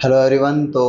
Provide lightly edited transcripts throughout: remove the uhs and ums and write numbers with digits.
Hello everyone. तो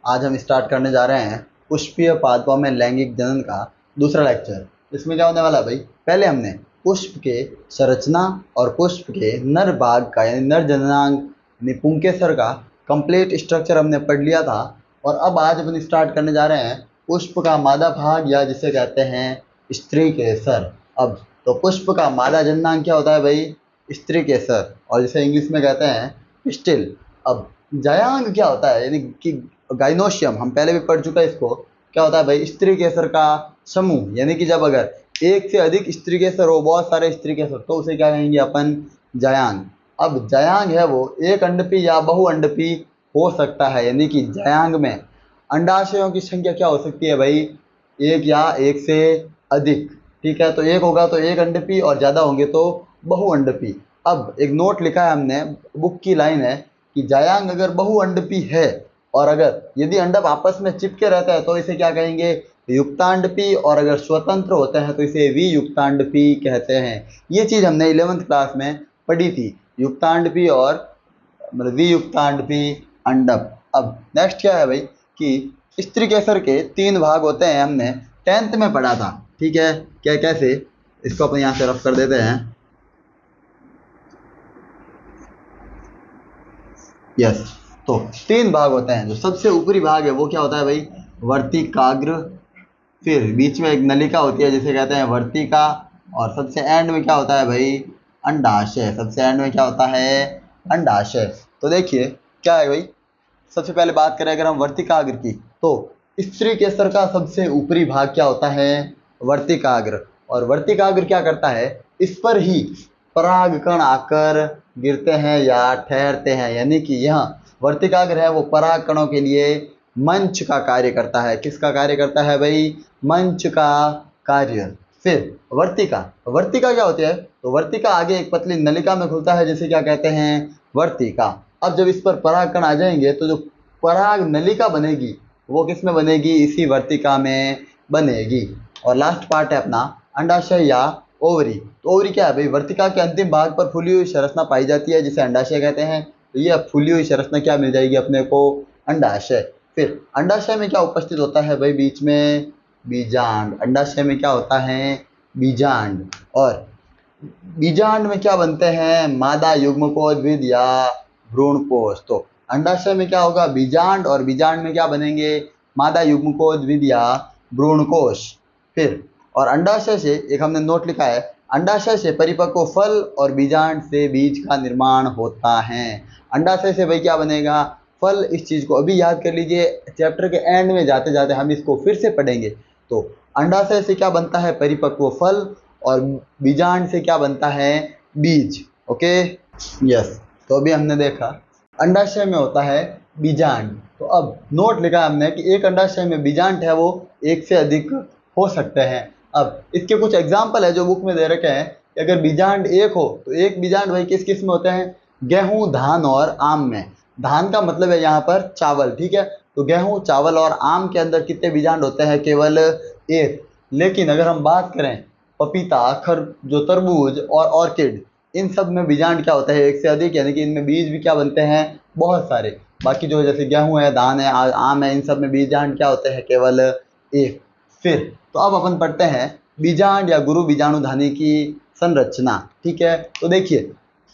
आज हम स्टार्ट करने जा रहे हैं पुष्पीय पादपों में लैंगिक जनन का दूसरा लेक्चर। इसमें क्या होने वाला है भाई, पहले हमने पुष्प के संरचना और पुष्प के नर भाग का यानी नर जननांग यानी पुंकेसर का कंप्लीट स्ट्रक्चर हमने पढ़ लिया था। और अब आज अपन स्टार्ट करने जा रहे हैं पुष्प का मादा भाग या जिसे कहते हैं स्त्री केसर। अब तो पुष्प का मादा जननांग क्या होता है भाई, स्त्री केसर, और जिसे इंग्लिश में कहते हैं पिस्टिल। अब जायांग क्या होता है यानी कि गाइनोशियम, हम पहले भी पढ़ चुका है इसको। क्या होता है भाई, स्त्री केसर का समूह, यानी कि जब अगर एक से अधिक स्त्री केसर हो, बहुत सारे स्त्री केसर, तो उसे क्या कहेंगे अपन, जायांग। अब जायांग है वो एक अंडपी या बहुअंडपी हो सकता है, यानी कि जायांग में अंडाशयों की संख्या क्या हो सकती है भाई, एक या एक से अधिक। ठीक है, तो एक होगा तो एक अंडपी और ज़्यादा होंगे तो बहुअंडपी। अब एक नोट लिखा है हमने, बुक की लाइन है कि जायांग अगर बहुअंडपी है और अगर यदि अंडक आपस में चिपके रहता है तो इसे क्या कहेंगे, युक्तांडपी, और अगर स्वतंत्र होते हैं तो इसे वियुक्तांडपी कहते हैं। ये चीज़ हमने 11th क्लास में पढ़ी थी, युक्तांडपी और मतलब वियुक्तांडपी अंडक। अब नेक्स्ट क्या है भाई कि स्त्री केसर के 3 भाग होते हैं, हमने 10th में पढ़ा था। ठीक है, क्या कैसे, इसको अपन यहाँ से रफ कर देते हैं। यस, तो 3 भाग होते हैं। जो सबसे ऊपरी भाग है वो क्या होता है भाई, वर्तिकाग्र। फिर बीच में एक नलिका होती है जिसे कहते हैं वर्तिका, और सबसे एंड में क्या होता है भाई, अंडाशय। सबसे एंड में क्या होता है, अंडाशय। तो देखिए क्या है भाई, सबसे पहले बात करें अगर हम वर्तिकाग्र की, तो स्त्री केसर का सबसे ऊपरी भाग क्या होता है, वर्तिकाग्र। और वर्तिकाग्र क्या करता है, इस पर ही परागकण आकर गिरते हैं या ठहरते हैं, यानी कि यह वर्तिकाग्र है वो परागकणों के लिए मंच का कार्य करता है। किसका कार्य करता है भाई, मंच का कार्य। फिर वर्तिका, वर्तिका क्या होती है, तो वर्तिका आगे एक पतली नलिका में खुलता है जिसे क्या कहते हैं, वर्तिका। अब जब इस पर परागकण आ जाएंगे तो जो पराग नलिका बनेगी वो किस में बनेगी, इसी वर्तिका में बनेगी। और लास्ट पार्ट है अपना अंडाशय या ओवरी। तो ओवरी क्या है भाई, वर्तिका के अंतिम भाग पर फूली हुई संरचना पाई जाती है जिसे अंडाशय कहते हैं। तो ये फूली हुई संरचना क्या मिल जाएगी अपने को, अंडाशय। फिर अंडाशय में क्या उपस्थित होता है भाई, बीच में बीजांड। अंडाशय में क्या होता है, बीजांड। और बीजांड में क्या बनते हैं, मादा युग्मकोद्भिद या भ्रूणकोश। तो अंडाशय में क्या होगा, बीजांड, और बीजांड में क्या बनेंगे, मादा युग्मकोद्भिद या भ्रूणकोश। फिर और अंडाशय से एक हमने नोट लिखा है, अंडाशय से परिपक्व फल और बीजांड से बीज का निर्माण होता है। अंडाशय से भाई क्या बनेगा, फल। इस चीज को अभी याद कर लीजिए, चैप्टर के एंड में जाते जाते हम इसको फिर से पढ़ेंगे। तो अंडाशय से क्या बनता है, परिपक्व फल, और बीजांड से क्या बनता है, बीज। Okay, yes. तो अभी हमने देखा अंडाशय में होता है बीजांड। तो अब नोट लिखा हमने कि एक अंडाशय में बीजांड है वो एक से अधिक हो सकते हैं। अब इसके कुछ एग्जाम्पल है जो बुक में दे रखे हैं कि अगर बीजांड एक हो तो एक बीजांड भाई किस किस में होते हैं, गेहूं, धान और आम में। धान का मतलब है यहाँ पर चावल। ठीक है, तो गेहूं, चावल और आम के अंदर कितने बीजांड होते हैं, केवल एक। लेकिन अगर हम बात करें पपीता, जो तरबूज और ऑर्किड, इन सब में बीजांड क्या होता है, एक से अधिक, यानी कि इनमें बीज भी क्या बनते हैं, बहुत सारे। बाकी जो जैसे गेहूं है, धान है, आम है, इन सब में बीजांड क्या होते हैं, केवल एक। फिर तो अब अपन पढ़ते हैं बीजांड या गुरु बीजाणुधानी की संरचना। ठीक है, तो देखिए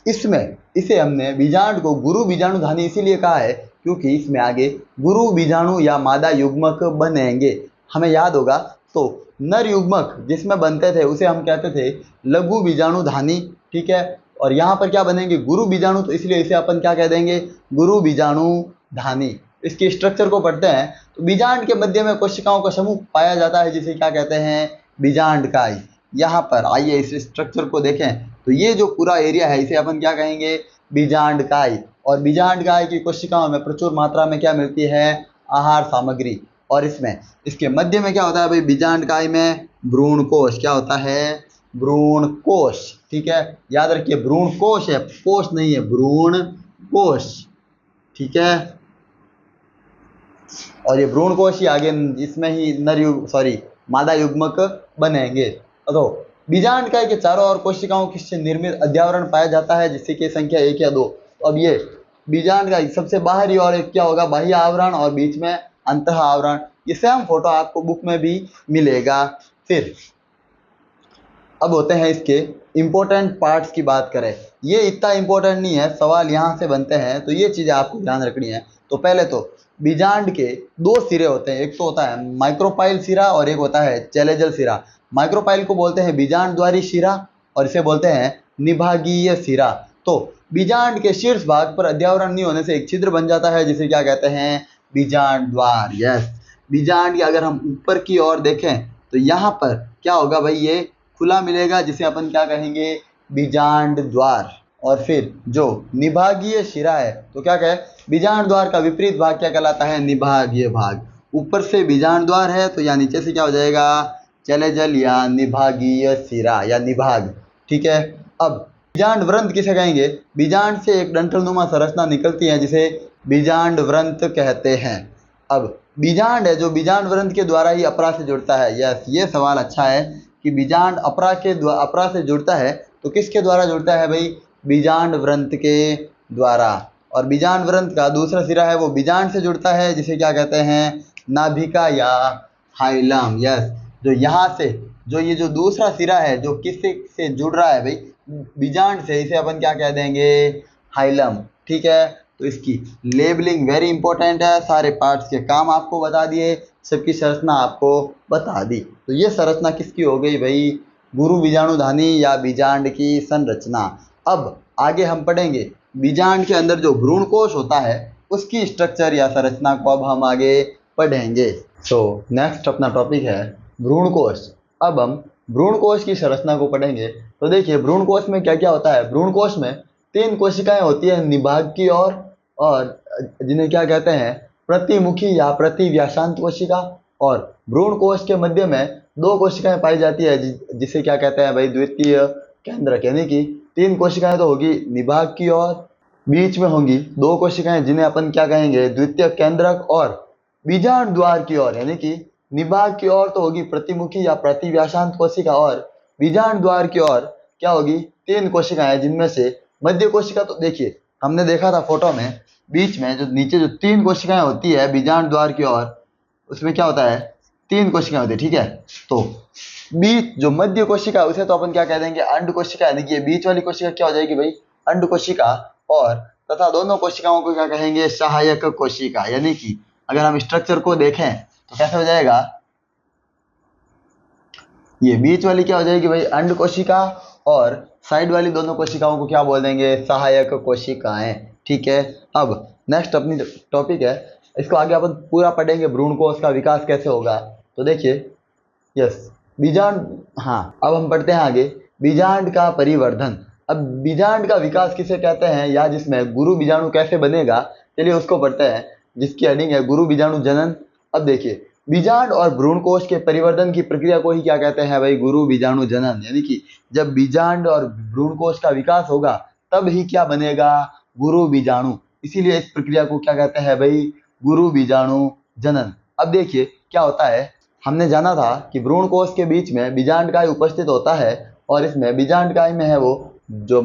इसमें इसे हमने बीजांड को गुरु बीजाणुधानी इसीलिए कहा है क्योंकि इसमें आगे गुरु बीजाणु या मादा युग्मक बनेंगे। हमें याद होगा तो नर युग्मक जिसमें बनते थे उसे हम कहते थे लघु बीजाणुधानी। ठीक है, और यहाँ पर क्या बनेंगे, गुरु बीजाणु, तो इसलिए इसे अपन क्या कह देंगे, गुरु बीजाणुधानी। इसके स्ट्रक्चर को पढ़ते हैं तो बीजांड के मध्य में कोशिकाओं का समूह पाया जाता है जिसे क्या कहते हैं, बीजांडकाई। यहाँ पर आइए इस स्ट्रक्चर को देखें, तो ये जो पूरा एरिया है इसे अपन क्या कहेंगे, बीजांडकाई। और बीजांडकाई की कोशिकाओं में प्रचुर मात्रा में क्या मिलती है, आहार सामग्री। और इसमें इसके मध्य में क्या होता है भाई, बीजांडकाई में भ्रूणकोश। क्या होता है, भ्रूणकोश। ठीक है, याद रखिए भ्रूणकोश है, कोश नहीं है, भ्रूणकोश। ठीक है, और ये भ्रूणकोश ही आगे इसमें ही मादा युग्मक बनेंगे। तो बीजांडकाई के चारों ओर कोशिकाओं से निर्मित अध्यावरण पाया जाता है जिससे कि संख्या 1 या 2। तो अब ये बीजांड का सबसे बाहरी और एक क्या होगा, बाह्य आवरण, और बीच में अंतः आवरण। ये सेम फोटो आपको बुक में भी मिलेगा। फिर अब होते हैं इसके इम्पोर्टेंट पार्ट्स की बात करें, ये इतना इम्पोर्टेंट नहीं है, सवाल यहाँ से बनते हैं, तो ये चीज़ें आपको ध्यान रखनी है। तो पहले तो बीजांड के दो सिरे होते हैं, एक तो होता है माइक्रोपाइल सिरा और एक होता है चैलेजल सिरा। माइक्रोपाइल को बोलते हैं बीजांड द्वारी सिरा और इसे बोलते हैं निभागीय सिरा। तो बीजांड के शीर्ष भाग पर अध्यावरण नहीं होने से एक छिद्र बन जाता है जिसे क्या कहते हैं, बीजांड द्वार। यस, बीजांड की अगर हम ऊपर की ओर देखें तो यहाँ पर क्या होगा भाई, ये खुला मिलेगा जिसे अपन क्या कहेंगे, बीजांड द्वार। और फिर जो निभागीय शिरा है तो क्या कहे, बीजांड द्वार का विपरीत भाग क्या कहलाता है, निभागीय भाग। ऊपर से बीजांड द्वार है तो या नीचे से क्या हो जाएगा, चलेजल या निभागीय सिरा या निभाग। ठीक है। अब बीजांड व्रंत किसे कहेंगे, बीजांड से एक डंठलनुमा संरचना निकलती है जिसे बीजांड व्रंत कहते हैं। अब बीजांड है जो बीजांड व्रंत के द्वारा ही अपरा से जुड़ता है। यस, ये सवाल अच्छा है कि बीजांड अपरा से जुड़ता है तो किसके द्वारा जुड़ता है भाई, बीजांड व्रंत के द्वारा। और बीजांड व्रंत का दूसरा सिरा है वो बीजांड से जुड़ता है जिसे क्या कहते हैं, नाभिका या हाइलम। यस, जो यहाँ से जो ये जो दूसरा सिरा है जो किससे से जुड़ रहा है भाई, बीजांड से, इसे अपन क्या कह देंगे, हाइलम। ठीक है। तो इसकी लेबलिंग वेरी इंपॉर्टेंट है, सारे पार्ट्स के काम आपको बता दिए, सबकी संरचना आपको बता दी। तो ये संरचना किसकी हो गई भाई, गुरु बीजाणुधानी या बीजांड की संरचना। अब आगे हम पढ़ेंगे बीजांड के अंदर जो भ्रूणकोश होता है उसकी स्ट्रक्चर या संरचना को अब हम आगे पढ़ेंगे। तो नेक्स्ट अपना टॉपिक है भ्रूणकोश। अब हम भ्रूणकोश की संरचना को पढ़ेंगे। तो देखिए भ्रूणकोश में क्या क्या होता है, भ्रूणकोश में 3 कोशिकाएं होती है निभाग की ओर और जिन्हें क्या कहते हैं, प्रतिमुखी या प्रतिव्यासांत कोशिका। और भ्रूणकोश के मध्य में 2 कोशिकाएं पाई जाती है जिसे क्या कहते हैं भाई, द्वितीय केंद्रक। यानी कि 3 कोशिकाएं तो होगी निभाग की ओर, बीच में होंगी 2 कोशिकाएं जिन्हें अपन क्या कहेंगे, द्वितीय केंद्रक। और बीजांड द्वार की ओर यानी कि निभाग की ओर तो होगी प्रतिमुखी या प्रतिव्यासांत कोशिका और बीजांड द्वार की ओर क्या होगी, 3 कोशिकाएं जिनमें से मध्य कोशिका, तो देखिए हमने देखा था फोटो में, बीच में जो नीचे जो 3 कोशिकाएं होती है बीजांड द्वार की ओर, उसमें क्या होता है, 3 कोशिकाएं होती है। ठीक है। तो बीच जो मध्य कोशिका उसे तो अपन क्या कह देंगे, अंड कोशिका। यानी कि बीच वाली कोशिका क्या हो जाएगी भाई, अंड कोशिका। और तथा दोनों कोशिकाओं को क्या कहेंगे, सहायक कोशिका। यानी कि अगर हम स्ट्रक्चर को देखें तो कैसे हो जाएगा, ये बीच वाली क्या हो जाएगी भाई, अंड कोशिका, और साइड वाली दोनों कोशिकाओं को क्या बोल देंगे, सहायक कोशिकाएं। ठीक है। अब नेक्स्ट अपनी टॉपिक है, इसको आगे अपन पूरा पढ़ेंगे, भ्रूणकोश का विकास कैसे होगा। तो देखिए यस, बीजांड, हाँ अब हम पढ़ते हैं आगे बीजांड का परिवर्धन। अब बीजांड का विकास किसे कहते हैं या जिसमें गुरु बीजाणु कैसे बनेगा, चलिए उसको पढ़ते हैं, जिसकी हेडिंग है गुरु बीजाणु जनन। अब देखिए बीजांड और भ्रूणकोश के परिवर्तन की प्रक्रिया को ही क्या कहते हैं भाई, गुरु बीजाणु जनन। यानी कि जब बीजांड और भ्रूणकोश का विकास होगा तब ही क्या बनेगा, गुरु बीजाणु। इसीलिए इस प्रक्रिया को क्या कहते हैं भाई, गुरु बीजाणु जनन। अब देखिए क्या होता है, हमने जाना था कि भ्रूणकोश के बीच में बीजांडकाय उपस्थित होता है और इसमें बीजांडकाय में है वो जो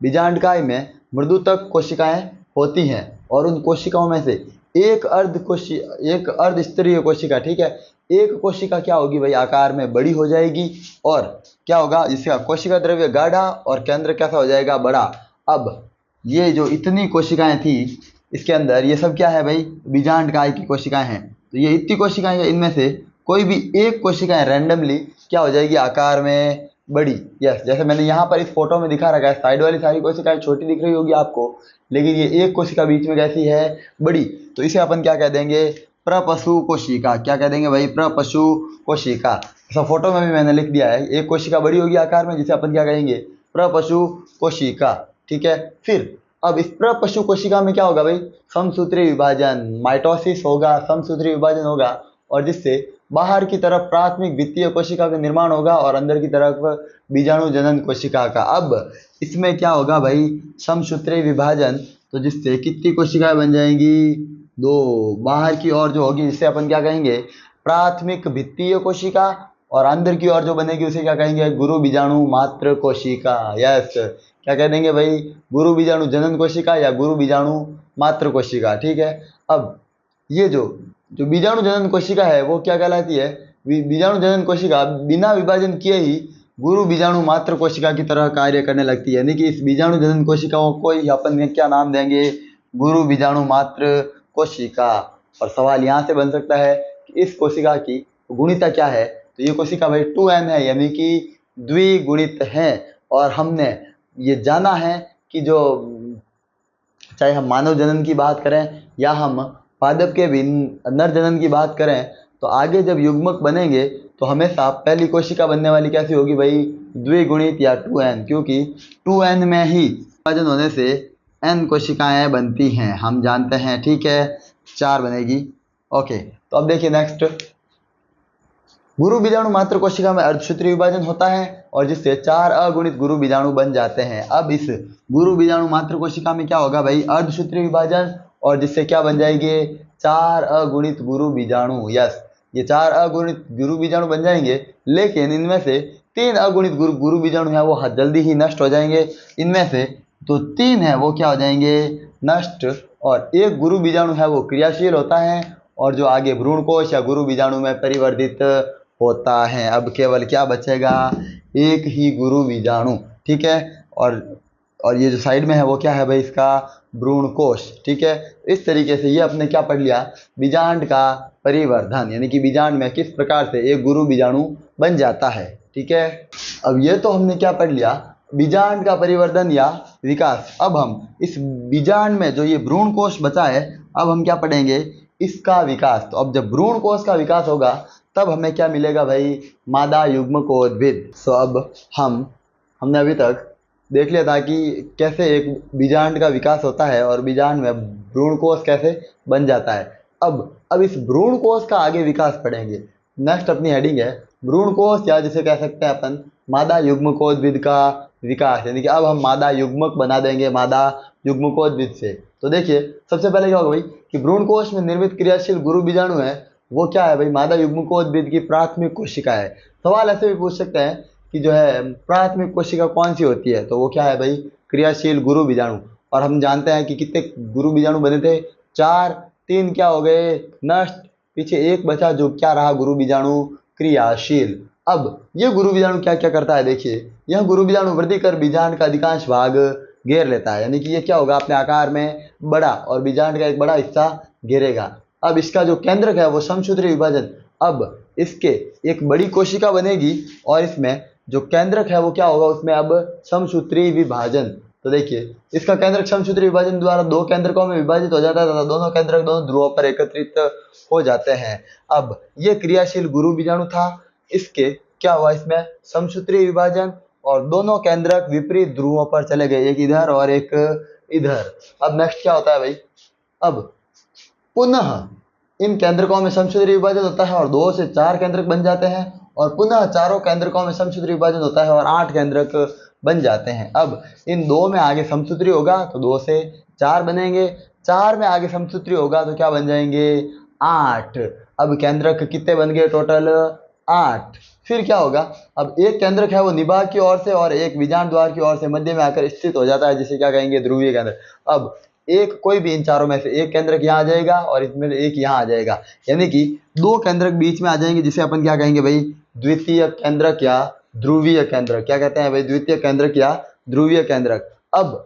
बीजांडकाय में मृदुतक कोशिकाएं होती हैं और उन कोशिकाओं में से एक अर्ध स्तरीय कोशिका, ठीक है, एक कोशिका क्या होगी भाई, आकार में बड़ी हो जाएगी और क्या होगा, जिसका कोशिका द्रव्य गाढ़ा और केंद्र कैसा हो जाएगा, बड़ा। अब ये जो इतनी कोशिकाएं थी इसके अंदर, ये सब क्या है भाई, बीजांडकाय की कोशिकाएं हैं। तो ये इतनी कोशिकाएं हैं, इनमें से कोई भी एक कोशिकाएं रैंडमली क्या हो जाएगी, आकार में बड़ी। यस, जैसे मैंने यहाँ पर इस फोटो में दिखा रखा है, साइड वाली सारी कोशिकाएं छोटी दिख रही होगी आपको, लेकिन ये एक कोशिका बीच में कैसी है, बड़ी। तो इसे अपन क्या कह देंगे, प्रपशु कोशिका। क्या कह देंगे भाई, प्रपशु कोशिका। ऐसा फोटो में भी मैंने लिख दिया है, एक कोशिका बड़ी होगी आकार में जिसे अपन क्या कहेंगे, प्रपशु कोशिका। ठीक है। फिर अब इस प्रपशु कोशिका में क्या होगा भाई, समसूत्री विभाजन, माइटोसिस होगा, समसूत्री विभाजन होगा और जिससे बाहर की तरफ प्राथमिक द्वितीय कोशिका का निर्माण होगा और अंदर की तरफ बीजाणु जनन कोशिका का। अब इसमें क्या होगा भाई, समसूत्री विभाजन, तो जिससे कितनी कोशिकाएं बन जाएंगी, 2। बाहर की ओर जो होगी जिससे अपन क्या कहेंगे, प्राथमिक भित्तीय कोशिका, और अंदर की ओर जो बनेगी उसे क्या कहेंगे, गुरु बीजाणु मात्र कोशिका। यस, क्या कह देंगे भाई, गुरु बीजाणु जनन कोशिका या गुरु बीजाणु मातृ कोशिका। ठीक है, अब ये जो जो बीजाणु जनन कोशिका है वो क्या कहलाती है, बीजाणु जनन कोशिका बिना विभाजन किए ही गुरु बीजाणु मातृ कोशिका की तरह कार्य करने लगती है। यानी कि इस बीजाणु जनन कोशिकाओं को ही अपन क्या नाम देंगे, गुरु बीजाणु मातृ कोशिका। और सवाल यहाँ से बन सकता है कि इस कोशिका की गुणिता क्या है, तो ये कोशिका भाई 2n है, यानी कि द्विगुणित है। और हमने ये जाना है कि जो चाहे हम मानव जनन की बात करें या हम पादप के भी नर जनन की बात करें, तो आगे जब युग्मक बनेंगे तो हमेशा पहली कोशिका बनने वाली कैसी होगी भाई, द्विगुणित या 2n, क्योंकि 2n में ही विभाजन होने से n कोशिकाएं बनती हैं, हम जानते हैं। ठीक है, 4 बनेगी। ओके, तो अब देखिए नेक्स्ट, गुरु बीजाणु मातृ कोशिका में अर्धसूत्रीय विभाजन होता है और जिससे 4 अगुणित गुरु बीजाणु बन जाते हैं। अब इस गुरु बीजाणु मातृ कोशिका में क्या होगा भाई, अर्धसूत्रीय विभाजन, और जिससे क्या बन जाएंगे, 4 अगुणित गुरु बीजाणु। यस, ये 4 अगुणित गुरु बीजाणु बन जाएंगे, लेकिन इनमें से 3 अगुणित गुरु बीजाणु हैं वो जल्दी ही नष्ट हो जाएंगे। इनमें से तो 3 है वो क्या हो जाएंगे, नष्ट, और एक गुरु बीजाणु है वो क्रियाशील होता है और जो आगे भ्रूणकोश या गुरु बीजाणु में परिवर्तित होता है। अब केवल क्या बचेगा, एक ही गुरु बीजाणु। ठीक है, और ये जो साइड में है वो क्या है भाई, इसका भ्रूणकोश। ठीक है, इस तरीके से ये अपने क्या पढ़ लिया, बीजांड का परिवर्धन, यानी कि बीजांड में किस प्रकार से एक गुरु बीजाणु बन जाता है। ठीक है, अब ये तो हमने क्या पढ़ लिया, बीजांड का परिवर्धन या विकास। अब हम इस बीजांड में जो ये भ्रूणकोश बचा है, अब हम क्या पढ़ेंगे, इसका विकास। तो अब जब भ्रूणकोश का विकास होगा तब हमें क्या मिलेगा भाई, मादा युग्मकोद्भिद। सो अब हमने अभी तक देख लिया था कि कैसे एक बीजांड का विकास होता है और बीजांड में भ्रूणकोश कैसे बन जाता है। अब इस भ्रूणकोश का आगे विकास पढ़ेंगे। नेक्स्ट अपनी हेडिंग है भ्रूणकोश, या जिसे कह सकते हैं अपन मादा युग्मकोद्भिद का विकास, यानी कि अब हम मादा युग्मक बना देंगे मादा युग्मकोद्भिद से। तो देखिए सबसे पहले क्या होगा भाई कि भ्रूणकोश में निर्मित क्रियाशील गुरु बीजाणु है वो क्या है भाई, मादा युग्मकोद्भिद की प्राथमिक कोशिका है। सवाल ऐसे भी पूछ सकते हैं कि जो है प्राथमिक कोशिका कौन सी होती है, तो वो क्या है भाई, क्रियाशील गुरु बीजाणु। और हम जानते हैं कि कितने गुरु बीजाणु बने थे, 4, 3 क्या हो गए, नष्ट, पीछे एक बचा जो क्या रहा, गुरु बीजाणु क्रियाशील। अब ये गुरु बीजाणु क्या क्या करता है, देखिए यह गुरु बीजाणु वृद्धि कर बीजांड का अधिकांश भाग घेर लेता है, यानी कि ये क्या होगा, अपने आकार में बड़ा और बीजांड का एक बड़ा हिस्सा घेरेगा। अब इसका जो केंद्रक है वो समसूत्री विभाजन, अब इसके एक बड़ी कोशिका बनेगी और इसमें जो केंद्रक है वो क्या होगा, उसमें अब समसूत्री विभाजन। तो देखिए इसका केंद्रक समसूत्री विभाजन द्वारा 2 केंद्रकों में विभाजित हो जाता है तथा दोनों केंद्रक दोनों ध्रुवों पर एकत्रित हो जाते हैं। अब ये क्रियाशील गुरु बीजाणु था, इसके क्या हुआ, इसमें समसूत्री विभाजन और दोनों केंद्रक विपरीत ध्रुवों पर चले गए, एक इधर और एक इधर। अब नेक्स्ट क्या होता है भाई, अब पुनः इन केंद्रकों में समसूत्री विभाजन होता है और 2 से 4 केंद्रक बन जाते हैं, और पुनः चारों केंद्रकों में समसूत्री विभाजन होता है और 8 केंद्रक बन जाते हैं। अब इन 2 में आगे समसूत्री होगा तो 2 से 4 बनेंगे, 4 में आगे समसूत्री होगा तो क्या बन जाएंगे, 8। अब केंद्रक कितने बन गए, टोटल 8। फिर क्या होगा, अब एक केंद्रक है वो निभाग की ओर से और एक बीजांड द्वार की ओर से मध्य में आकर स्थित हो जाता है, जिसे क्या कहेंगे, ध्रुवीय केंद्र। अब एक कोई भी इन चारों में से एक केंद्रक यहाँ आ जाएगा और इसमें से एक यहाँ आ जाएगा, यानी कि 2 केंद्रक बीच में आ जाएंगे, जिसे अपन क्या कहेंगे भाई, द्वितीय केंद्रक या ध्रुवीय केंद्रक। क्या कहते हैं भाई, द्वितीय केंद्रक या ध्रुवीय केंद्रक। अब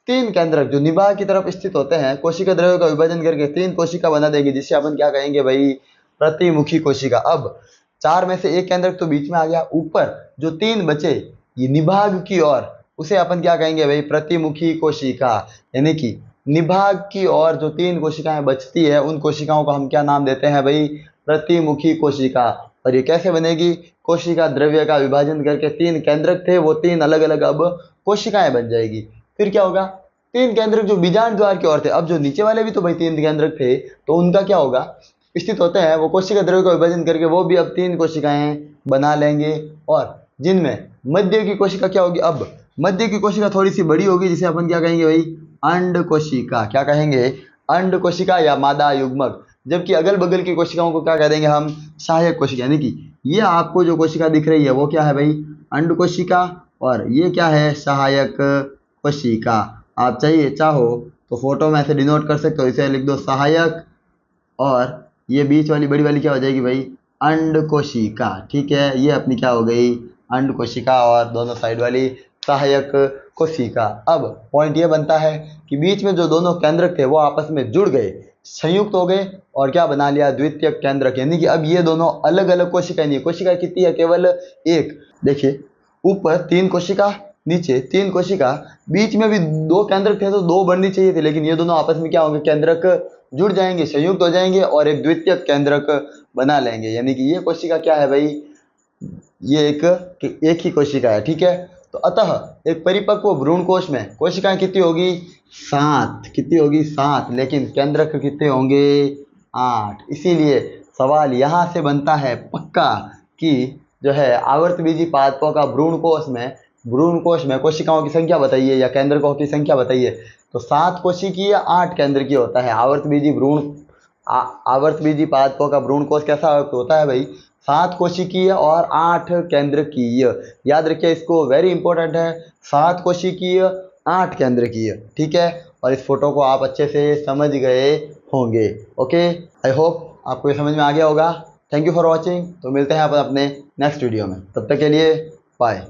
3 केंद्रक जो निभाग की तरफ स्थित होते हैं कोशिका द्रव्य का विभाजन करके 3 कोशिका बना देंगे, जिसे अपन क्या कहेंगे भाई, प्रतिमुखी कोशिका। अब 4 में से एक केंद्रक तो बीच में आ गया, ऊपर जो 3 बचे ये निभाग की ओर, उसे अपन क्या कहेंगे भाई, प्रतिमुखी कोशिका। यानी कि निभाग की ओर जो 3 कोशिकाएं बचती है उन कोशिकाओं को हम क्या नाम देते हैं भाई, प्रतिमुखी कोशिका। और ये कैसे बनेगी, कोशिका द्रव्य का विभाजन करके 3 केंद्रक थे वो 3 अलग अलग अब कोशिकाएं बन जाएगी। फिर क्या होगा, 3 केंद्रक जो बीजांड द्वार की ओर थे, अब जो नीचे वाले भी तो भाई 3 केंद्रक थे, तो उनका क्या होगा, स्थित होते हैं वो कोशिका द्रव्य का विभाजन करके वो भी अब 3 कोशिकाएं बना लेंगे, और जिनमें मध्य की कोशिका क्या होगी, अब मध्य की कोशिका थोड़ी सी बड़ी होगी, जिसे अपन क्या कहेंगे भाई, अंड कोशिका। क्या कहेंगे, अंड कोशिका या मादा युग्मक। जबकि अगल बगल की कोशिकाओं को क्या कह देंगे हम, सहायक कोशिका। यानी कि ये आपको जो कोशिका दिख रही है वो क्या है भाई, अंड कोशिका, और ये क्या है, सहायक कोशिका। आप चाहो तो फोटो में ऐसे डिनोट कर सकते हो, इसे लिख दो सहायक, और ये बीच वाली बड़ी वाली क्या हो जाएगी भाई, अंड कोशिका। ठीक है, ये अपनी क्या हो गई, अंड कोशिका, और दोनों साइड वाली सहायक कोशिका। अब पॉइंट ये बनता है कि बीच में जो दोनों केंद्रक थे वो आपस में जुड़ गए, संयुक्त हो गए, और क्या बना लिया, द्वितीयक केंद्रक। यानी कि अब ये दोनों अलग अलग कोशिकाएं नहीं, कोशिका कितनी है, केवल एक। देखिए ऊपर 3 कोशिका, नीचे 3 कोशिका, बीच में भी 2 केंद्रक थे तो 2 बननी चाहिए थी, लेकिन ये दोनों आपस में क्या होंगे, केंद्रक जुड़ जाएंगे, संयुक्त हो जाएंगे और एक द्वितीयक केंद्रक बना लेंगे। यानी कि ये कोशिका क्या है भाई, ये एक ही कोशिका है। ठीक है, तो अतः एक परिपक्व भ्रूण कोश में कोशिकाएं कितनी होगी, 7। कितनी होगी, 7, लेकिन केंद्रक कितने होंगे, 8। इसीलिए सवाल यहाँ से बनता है पक्का कि जो है आवर्तबीजी पादपों का भ्रूण कोश में कोशिकाओं की संख्या बताइए या केंद्रकों की संख्या बताइए। तो 7 कोशिकीय 8 केंद्रकीय होता है आवर्तबीजी पादपों का भ्रूण कोश कैसा होता है भाई, 7 कोशिकीय और 8 केंद्रकीय। याद रखिए इसको, वेरी इंपॉर्टेंट है, 7 कोशिकीय 8 केंद्रकीय। ठीक है, और इस फोटो को आप अच्छे से समझ गए होंगे। ओके, आई होप आपको ये समझ में आ गया होगा। Thank you for watching. तो मिलते हैं अपन अपने नेक्स्ट वीडियो में, तब तक के लिए बाय।